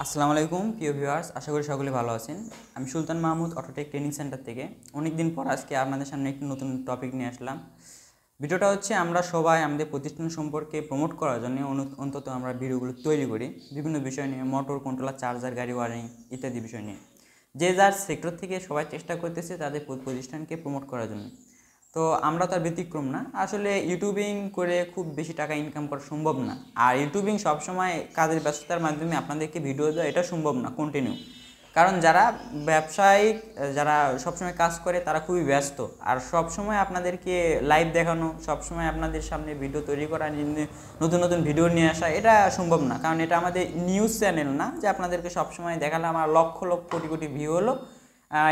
আসসালামু আলাইকুম প্রিয় ভিউয়ার্স, আশা করি সকলে ভালো আছেন। আমি সুলতান মাহমুদ অটোটেক ট্রেনিং সেন্টার থেকে অনেক দিন পর আজকে আপনাদের সামনে একটি নতুন টপিক নিয়ে আসলাম। ভিডিওটা হচ্ছে আমরা সবাই আমাদের প্রতিষ্ঠান সম্পর্কে প্রমোট করার জন্য অন্তত আমরা ভিডিওগুলো তৈরি করি বিভিন্ন বিষয় নিয়ে, মোটর কন্ট্রোলার, চার্জার, গাড়ি ওয়ারিং ইত্যাদি বিষয় নিয়ে। যে যার সেক্টর থেকে সবাই চেষ্টা করতেছে তাদের প্রতিষ্ঠানকে প্রমোট করার জন্য। তো আমরা তার ব্যতিক্রম না। আসলে ইউটিউবিং করে খুব বেশি টাকা ইনকাম করা সম্ভব না, আর ইউটিউবিং সবসময় কাজের ব্যস্ততার মাধ্যমে আপনাদেরকে ভিডিও দেওয়া এটা সম্ভব না কন্টিনিউ। কারণ যারা ব্যবসায়িক, যারা সবসময় কাজ করে তারা খুবই ব্যস্ত, আর সবসময় আপনাদেরকে লাইভ দেখানো, সবসময় আপনাদের সামনে ভিডিও তৈরি করা, নতুন নতুন ভিডিও নিয়ে আসা এটা সম্ভব না। কারণ এটা আমাদের নিউজ চ্যানেল না যে আপনাদেরকে সবসময় দেখালাম আমার লক্ষ লক্ষ কোটি কোটি ভিউ হলো,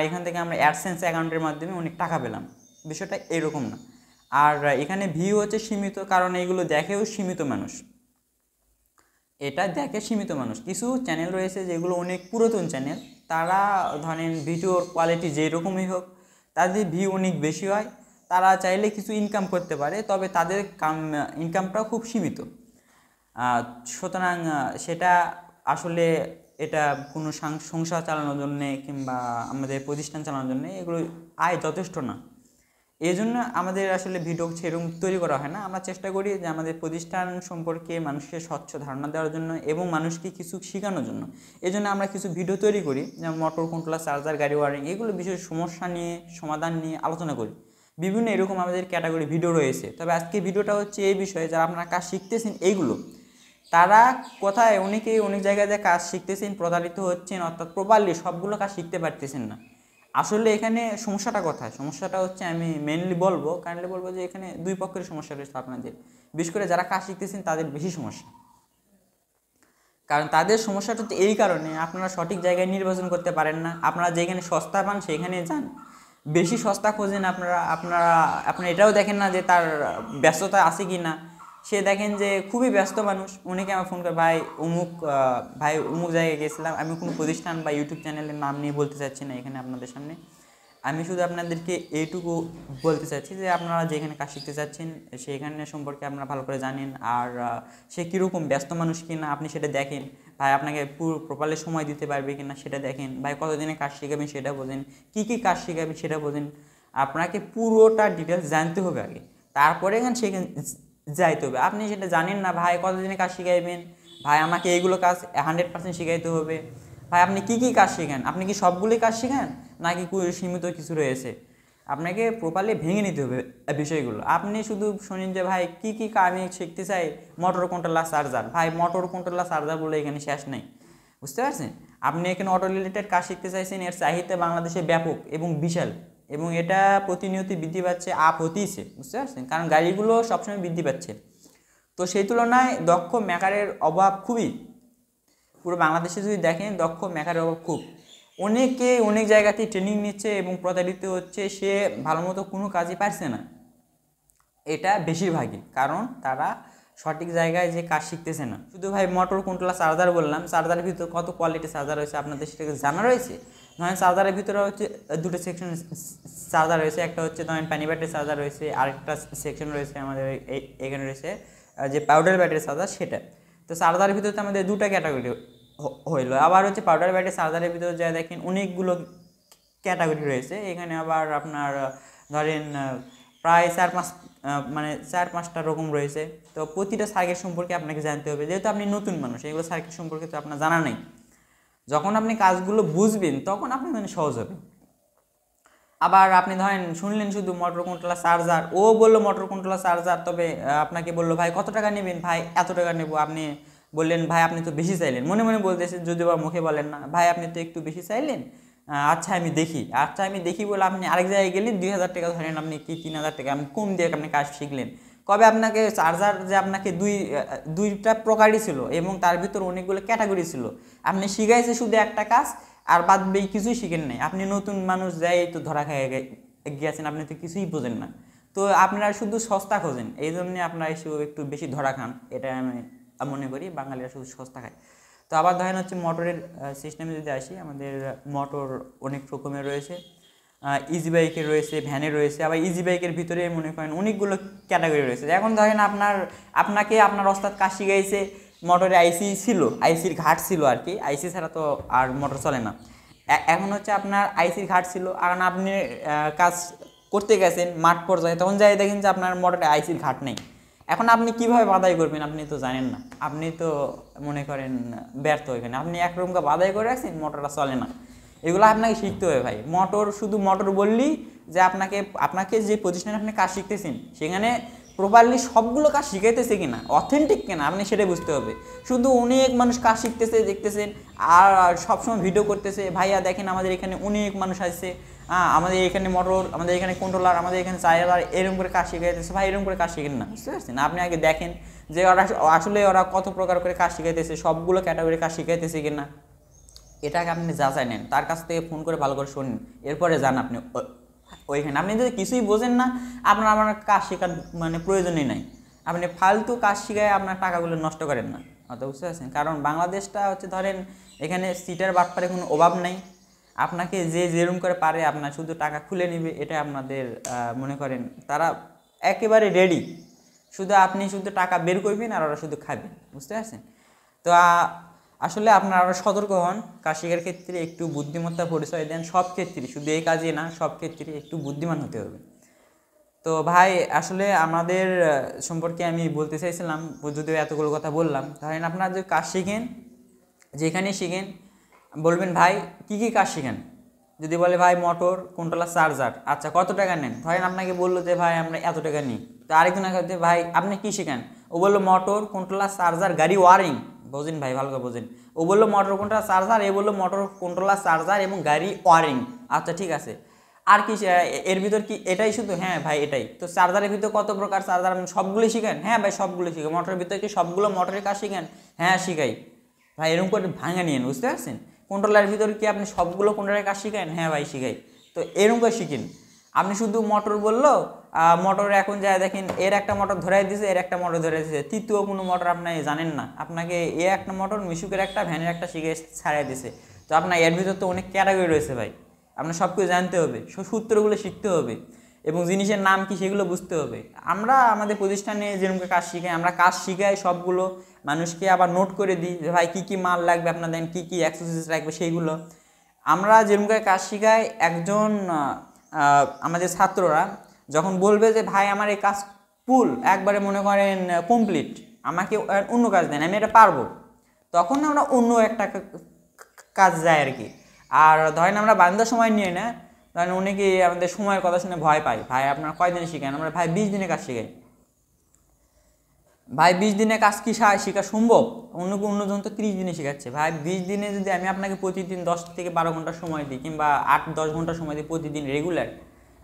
এখান থেকে আমরা অ্যাডসেন্স অ্যাকাউন্টের মাধ্যমে অনেক টাকা পেলাম। বিষয়টা এরকম না। আর এখানে ভিউ হচ্ছে সীমিত, কারণ এইগুলো দেখেও সীমিত মানুষ, এটা দেখে সীমিত মানুষ। কিছু চ্যানেল রয়েছে যেগুলো অনেক পুরাতন চ্যানেল, তারা ধরেন ভিডিওর কোয়ালিটি যেরকমই হোক তাদের ভিউ অনেক বেশি হয়, তারা চাইলে কিছু ইনকাম করতে পারে, তবে তাদের ইনকামটাও খুব সীমিত। সুতরাং সেটা আসলে এটা কোনো সংসার চালানোর জন্যে কিংবা আমাদের প্রতিষ্ঠান চালানোর জন্যে এগুলো আয় যথেষ্ট না। এই জন্য আমাদের আসলে ভিডিও সেরকম তৈরি করা হয় না। আমরা চেষ্টা করি যে আমাদের প্রতিষ্ঠান সম্পর্কে মানুষকে স্বচ্ছ ধারণা দেওয়ার জন্য এবং মানুষকে কিছু শেখানোর জন্য। এই জন্য আমরা কিছু ভিডিও তৈরি করি, যেমন মোটর কন্ট্রোলার, চার্জার, গাড়ি ওয়ারিং, এগুলো বিশেষ সমস্যা নিয়ে, সমাধান নিয়ে আলোচনা করি। বিভিন্ন এরকম আমাদের ক্যাটাগরি ভিডিও রয়েছে। তবে আজকে ভিডিওটা হচ্ছে এই বিষয়ে, যারা আপনারা কাজ শিখতেছেন এইগুলো, তারা কোথায় অনেকেই অনেক জায়গায় কাজ শিখতেছেন, প্রতারিত হচ্ছেন, অর্থাৎ প্রপারলি সবগুলো কাজ শিখতে পারতেছেন না। আসলে এখানে সমস্যাটা কোথায়? সমস্যাটা হচ্ছে আমি কাইন্ডলি বলবো যে এখানে দুই পক্ষের সমস্যা রয়েছে আপনাদের। বিশেষ করে যারা কাজ শিখতেছেন তাদের বেশি সমস্যা। কারণ তাদের সমস্যাটা তো এই কারণে, আপনারা সঠিক জায়গায় নির্বাচন করতে পারেন না। আপনারা যেখানে সস্তা পান সেখানে যান, বেশি সস্তা খোঁজেন। আপনারা এটাও দেখেন না যে তার ব্যস্ততা আছে কি না। সে দেখেন যে খুবই ব্যস্ত মানুষ, অনেকে আমার ফোন করে, ভাই অমুক জায়গায় গেছিলাম। আমি কোনো প্রতিষ্ঠান বা ইউটিউব চ্যানেলের নাম নিয়ে বলতে চাচ্ছি না এখানে আপনাদের সামনে। আমি শুধু আপনাদেরকে এইটুকু বলতে চাচ্ছি যে আপনারা যেখানে কাজ শিখতে চাচ্ছেন সেখানে সম্পর্কে আপনারা ভালো করে জানেন, আর সে কীরকম ব্যস্ত মানুষ কিনা আপনি সেটা দেখেন। ভাই আপনাকে পুরো প্রপারলি সময় দিতে পারবে কিনা সেটা দেখেন। ভাই কতদিনে কাজ শেখাবেন সেটা বোঝেন, কী কী কাজ শেখাবেন সেটা বোঝেন। আপনাকে পুরোটা ডিটেলস জানতে হবে আগে, তারপরে সেখানে যাইতে হবে। আপনি সেটা জানেন না, ভাই কতদিনে কাজ শিখাইবেন, ভাই আমাকে এইগুলো কাজ 100% শিখাইতে হবে। ভাই আপনি কী কী কাজ শেখান? আপনি কি সবগুলোই কাজ শেখান নাকি সীমিত কিছু রয়েছে? আপনাকে প্রপারলি ভেঙে নিতে হবে বিষয়গুলো। আপনি শুধু শোনেন যে ভাই কী কী আমি শিখতে চাই, মোটর কন্ট্রোলার, চার্জার। ভাই মোটর কন্ট্রোলার, চার্জার বলে এখানে শেষ নেই, বুঝতে পারছেন? আপনি এখানে অটো রিলেটেড কাজ শিখতে চাইছেন, এর চাহিদা বাংলাদেশে ব্যাপক এবং বিশাল, এবং এটা প্রতিনিয়ত বৃদ্ধি পাচ্ছে, আপ হতেইছে, বুঝতে পারছেন? কারণ গাড়িগুলো সবসময় বৃদ্ধি পাচ্ছে। তো সেই তুলনায় দক্ষ মেকারের অভাব খুবই, পুরো বাংলাদেশে যদি দেখেন দক্ষ মেকারের অভাব খুব। অনেকে অনেক জায়গাতেই ট্রেনিং নিচ্ছে এবং প্রতারিত হচ্ছে, সে ভালো মতো কোনো কাজই পারছে না। এটা বেশিরভাগই কারণ তারা সঠিক জায়গায় যে কাজ শিখতেছে না। শুধু ভাই মোটর কন্ট্রোলার, চার্জার বললাম, চার্জারের ভিতরে কত কোয়ালিটি চার্জার রয়েছে আপনাদের সেটাকে জানা রয়েছে? ধরেন চার্জারের ভিতরে হচ্ছে দুটো সেকশন চার্জার রয়েছে, একটা হচ্ছে ধরেন পানি ব্যাটারি চার্জার রয়েছে, আরেকটা সেকশন রয়েছে আমাদের এখানে রয়েছে যে পাউডার ব্যাটারি চার্জার, সেটা। তো চার্জারের ভিতরে তো আমাদের দুটো ক্যাটাগরি হইলো। আবার হচ্ছে পাউডার ব্যাটারি চার্জারের ভিতরে যা দেখেন অনেকগুলো ক্যাটাগরি রয়েছে এখানে। আবার আপনার ধরেন প্রায় মানে 4-5টা রকম রয়েছে। তো প্রতিটা সার্কিট সম্পর্কে আপনাকে জানতে হবে, যেহেতু আপনি নতুন মানুষ, এগুলো সার্কিট সম্পর্কে তো আপনার জানা নেই। যখন আপনি কাজগুলো বুঝবেন তখন আপনার জন্য সহজ হবে। আবার আপনি ধরেন শুনলেন শুধু মোটর কন্ট্রোলার, চার্জার, ও বললো মোটর কন্ট্রোলার, চার্জার, তবে আপনাকে বললো ভাই কত টাকা নেবেন? ভাই এত টাকা নেবো। আপনি বললেন ভাই আপনি তো বেশি চাইলেন, মনে মনে বলতেছেন, যদিও বা মুখে বলেন না, ভাই আপনি তো একটু বেশি চাইলেন, আচ্ছা আমি দেখি বলে আপনি আরেক জায়গায় গেলেন, 2,000 টাকা ধরেন, আপনি কি 3,000 টাকা আমি কম দিয়ে আপনি কাজ শিখলেন। কবে আপনাকে চার্জার যে আপনাকে দুইটা প্রকারই ছিল এবং তার ভিতর অনেকগুলো ক্যাটাগরি ছিল, আপনি শিখাইছে শুধু একটা কাজ, আর বাদ বাকি কিছুই শিখেন নাই। আপনি নতুন মানুষ, যাই তো ধরা খেয়ে গিয়েছেন, আপনি তো কিছুই বোঝেন না। তো আপনারা শুধু সস্তা খোঁজেন, এই জন্য আপনারা একটু বেশি ধরা খান। এটা আমি মনে করি বাঙালিরা শুধু সস্তা খায়। তো আবার ধরেন হচ্ছে মোটরের সিস্টেমে যদি আসি, আমাদের মোটর অনেক রকমের রয়েছে। ইজি বাইকের রয়েছে, ভ্যানের রয়েছে, আবার ইজি বাইকের ভিতরে মনে করেন অনেকগুলো ক্যাটাগরি রয়েছে। এখন ধরেন আপনাকে আপনার ওস্তাদ কাজ শিখাইছে, মোটরে আইসি ছিল, আইসির ঘাট ছিল আর কি, আইসি ছাড়া তো আর মোটর চলে না। এখন হচ্ছে আপনার আইসির ঘাট ছিল, কারণ আপনি কাজ করতে গেছেন মাঠ পর্যায়ে, তখন যাই দেখেন যে আপনার মোটরে আইসির ঘাট নেই। এখন আপনি কিভাবে বাদাই করবেন আপনি তো জানেন না, আপনি তো মনে করেন ব্যর্থ এখানে, আপনি একরকম বাদাই করে রাখছেন, মোটরটা চলে না। এগুলো আপনাকে শিখতে হবে ভাই। মোটর শুধু মোটর বললেই যে আপনাকে যে প্রতিষ্ঠানে আপনি কাজ শিখতেছেন সেখানে প্রপারলি সবগুলো কাজ শিখাইতেছে কিনা, অথেন্টিক কিনা, আপনি সেটাই বুঝতে হবে। শুধু অনেক মানুষ কাজ শিখতেছে দেখতেছেন আর সবসময় ভিডিও করতেছে, ভাইয়া দেখেন আমাদের এখানে অনেক মানুষ আসছে, আমাদের এখানে মোটর, আমাদের এখানে কন্ট্রোলার, আমাদের এখানে চাইলার, এরকম করে কাজ শিখাইতেছে। ভাই এরকম করে কাজ শিখেন না, বুঝতে পারছেন? আপনি আগে দেখেন যে ওরা কত প্রকার করে কাজ শিখাইতেছে, সবগুলো ক্যাটাগরি কাজ শিখাইতেছে কিনা, এটাকে আপনি যাচাই নেন, তার কাছ থেকে ফোন করে ভালো করে শুনুন, এরপরে যান আপনি ওইখানে। আপনি যদি কিছুই বোঝেন না, আমার কাজ শেখার মানে প্রয়োজনই নাই। আপনি ফালতু কাজ শিখায় আপনার টাকাগুলো নষ্ট করেন না, অত বুঝতে পারছেন? কারণ বাংলাদেশটা হচ্ছে ধরেন এখানে সিটের বাটপারে কোনো অভাব নেই, আপনাকে যে যেরকম করে পারে আপনার শুধু টাকা খুলে নেবে, এটা আপনাদের মনে করেন তারা একেবারে রেডি, আপনি শুধু টাকা বের করবেন আর ওরা শুধু খাবেন, বুঝতে পারছেন? তো আসলে আপনারা সতর্ক হন, কাজ শেখার ক্ষেত্রে একটু বুদ্ধিমত্তা পরিচয় দেন, সব ক্ষেত্রে, শুধু এই কাজে না, সব ক্ষেত্রে একটু বুদ্ধিমান হতে হবে। তো ভাই আসলে আমাদের সম্পর্কে আমি বলতে চাইছিলাম, যদিও এতগুলো কথা বললাম। ধরেন আপনারা যদি কাজ শিখেন, যেখানে শিখেন বলবেন ভাই কি কি কাজ শিখেন, যদি বলে ভাই মোটর, কন্ট্রোলার, চার্জার, আচ্ছা কত টাকা নেন, ধরেন আপনাকে বললো যে ভাই আমরা এত টাকা নিই, তো আরেকজন আগে ভাই আপনি কি শিখেন, ও বললো মোটর, কন্ট্রোলার, চার্জার, গাড়ি ওয়ারিং, বোঝেন ভাই ভালো করে বোঝেন, ও বললো মোটর, কন্ট্রোলার, চার্জার, এ বললো মোটর, কন্ট্রোলার, চার্জার এবং গাড়ি ওয়ারিং, আচ্ছা ঠিক আছে, আর কি এর ভিতর কি এটাই শুধু? হ্যাঁ ভাই এটাই। তো চার্জারের ভিতর কত প্রকার চার্জার, আপনি সবগুলো শিখেন? হ্যাঁ ভাই সবগুলো শিখেন। মোটরের ভিতরে কি সবগুলো মোটরের কাজ শিখেন? হ্যাঁ শিখাই ভাই, এরকম করে ভাঙা নিয়েন, বুঝতে পারছেন? কন্ট্রোলারের ভিতরে কি আপনি সবগুলো কন্ট্রোলের কাজ শিখেন? হ্যাঁ ভাই শিখাই। তো এরকম করে শিখেন। আপনি শুধু মোটর বললো, মোটর এখন যায় দেখেন এর একটা মোটর ধরাই দিয়েছে, এর একটা মোটর ধরাই দিয়েছে, তৃতীয় কোনো মোটর আপনি জানেন না, আপনাকে এ একটা মোটর, মিশুকের একটা, ভ্যানের একটা শিখে ছাড়াই দিয়েছে। তো আপনার এর ভিতর তো অনেক ক্যাটাগরি রয়েছে ভাই, আপনার সব কিছু জানতে হবে, সূত্রগুলো শিখতে হবে এবং জিনিসের নাম কি সেগুলো বুঝতে হবে। আমরা আমাদের প্রতিষ্ঠানে যেরকম কাজ শিখাই, আমরা কাজ শিখাই সবগুলো মানুষকে, আবার নোট করে দিই যে ভাই কী কী মাল লাগবে, আপনার দেন কী কী এক্সারসাইজ লাগবে সেইগুলো। আমরা যেরকম কাজ শিখাই, একজন আমাদের ছাত্ররা যখন বলবে যে ভাই আমার এই কাজ ফুল একবারে মনে করেন কমপ্লিট, আমাকে অন্য কাজ দেন, আমি এটা পারবো, তখন আমরা অন্য একটা কাজ যায় আর কি। আর ধরেন আমরা বান্ধার সময় নিয়ে না, ধরেন অনেকে আমাদের সময়ের কথা শুনে ভয় পায়, ভাই আপনার কয়দিনে শিখেন, আমরা ভাই 20 দিনে কাজ শিখাই। ভাই 20 দিনে কাজ কি শেখা সম্ভব? অন্যজন তো 30 দিনে শেখাচ্ছে। ভাই 20 দিনে যদি আমি আপনাকে প্রতিদিন 10 থেকে 12 ঘন্টা সময় দিই, কিংবা 8-10 ঘন্টা সময় দিই প্রতিদিন রেগুলার,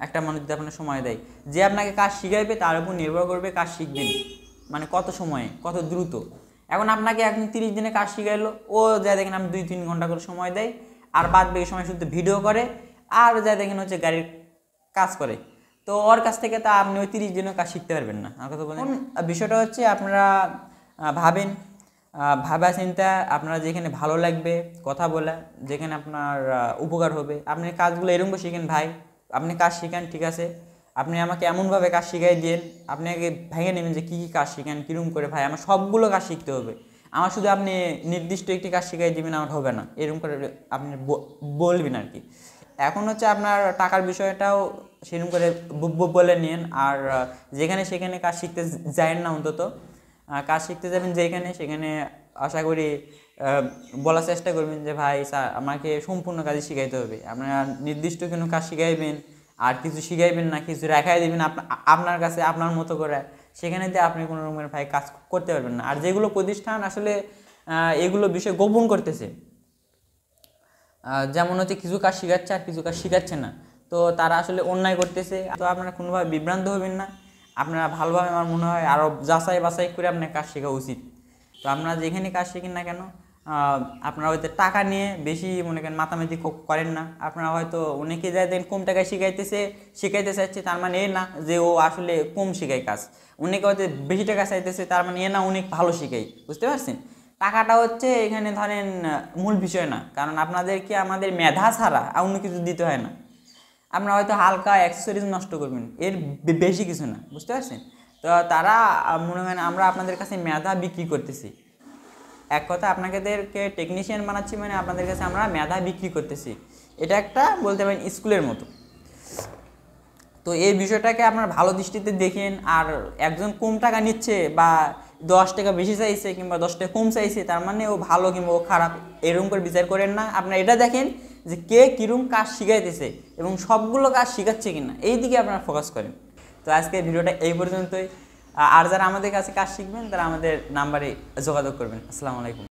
একটা মানুষ যদি আপনার সময় দেয়, যে আপনাকে কাজ শিখাইবে তার উপর নির্ভর করবে কাজ শিখবেন মানে কত সময়ে, কত দ্রুত। এখন আপনাকে এখন 30 দিনে কাজ শিখাইলো, ও যা দেখেন আমি 2-3 ঘন্টা করে সময় দেয়, আর বাদ বাকি সময় শুধু ভিডিও করে, আর যা দেখেন হচ্ছে গাড়ির কাজ করে। তো ওর কাছ থেকে তা আপনি ওই 30 দিনের কাজ শিখতে পারবেন না। আমার কথা বলেন, বিষয়টা হচ্ছে আপনারা ভাবেন, ভাবা চিন্তা, আপনারা যেখানে ভালো লাগবে কথা বলা, যেখানে আপনার উপকার হবে, আপনি কাজগুলো এরকম শিখেন। ভাই আপনি কাজ শিখান, ঠিক আছে, আপনি আমাকে এমনভাবে কাজ শিখাই দিন, আপনি আগে ভেঙে নেবেন যে কী কী কাজ শিখেন, কীরকম করে। ভাই আমার সবগুলো কাজ শিখতে হবে, আমার শুধু আপনি নির্দিষ্ট একটি কাজ শিখাই দিবেন আমার হবে না, এরকম করে আপনি বলবেন আর কি। এখন হচ্ছে আপনার টাকার বিষয়টাও সেরকম করে বলে নিন, আর যেখানে সেখানে কাজ শিখতে যায়েন না, অন্তত কাজ শিখতে যাবেন যেখানে সেখানে আশা করি বলার চেষ্টা করবেন যে ভাই স্যার আমাকে সম্পূর্ণ কাজই শিখাইতে হবে। আপনারা নির্দিষ্ট কোনো কাজ শিখাইবেন আর কিছু শিখাইবেন না, কিছু রেখাই দেবেন আপনার কাছে আপনার মতো করে, সেখানে দিয়ে আপনি কোনো রকমের ভাই কাজ করতে পারবেন না। আর যেগুলো প্রতিষ্ঠান আসলে এগুলো বিষয় গোপন করতেছে, যেমন হচ্ছে কিছু কাজ শিখাচ্ছে আর কিছু কাজ শিখাচ্ছে না, তো তারা আসলে অন্যায় করতেছে। তো আপনারা কোনোভাবে বিভ্রান্ত হবেন না, আপনারা ভালোভাবে আমার মনে হয় আরও যাচাই বাছাই করে আপনার কাজ শেখা উচিত। তো আপনারা যেখানে কাজ শিখেন না কেন, আপনারা হয়তো টাকা নিয়ে বেশি মনে করেন মাতামাতি করেন না। আপনারা হয়তো অনেকে যায় দেন কম টাকায় শিখাইতে চাইছে, তার মানে এ না যে ও আসলে কম শেখায় কাজ। অনেকে হয়তো বেশি টাকা চাইতেছে, তার মানে এ না অনেক ভালো শিখাই, বুঝতে পারছেন? টাকাটা হচ্ছে এখানে ধরেন মূল বিষয় না, কারণ আপনাদেরকে আমাদের মেধা ছাড়া অন্য কিছু দিতে হয় না। আপনারা হয়তো হালকা অ্যাক্সেসরিজ নষ্ট করবেন, এর বেশি কিছু না, বুঝতে পারছেন? তো তারা মনে করেন আমরা আপনাদের কাছে মেধা বিক্রি করতেছি, এক কথা আপনাদেরকে টেকনিশিয়ান বানাচ্ছি মানে আপনাদের কাছে আমরা মেধা বিক্রি করতেছি, এটা একটা বলতে পারেন স্কুলের মতো। তো এই বিষয়টাকে আপনার ভালো দৃষ্টিতে দেখেন। আর একজন কম টাকা নিচ্ছে বা 10 টাকা বেশি চাইছে কিংবা 10 টাকা কম চাইছে তার মানে ও ভালো কিংবা ও খারাপ এরকম করে বিচার করেন না। আপনারা এটা দেখেন যে কে কীরকম কাজ শিখাইতেছে এবং সবগুলো কাজ শিখাচ্ছে কিনা, এই দিকে আপনারা ফোকাস করেন। তো আজকে ভিডিওটা এই পর্যন্তই। আর যারা আমাদের কাছে কাজ শিখবেন তারা আমাদের নাম্বারে যোগাযোগ করবেন। আসসালামু আলাইকুম।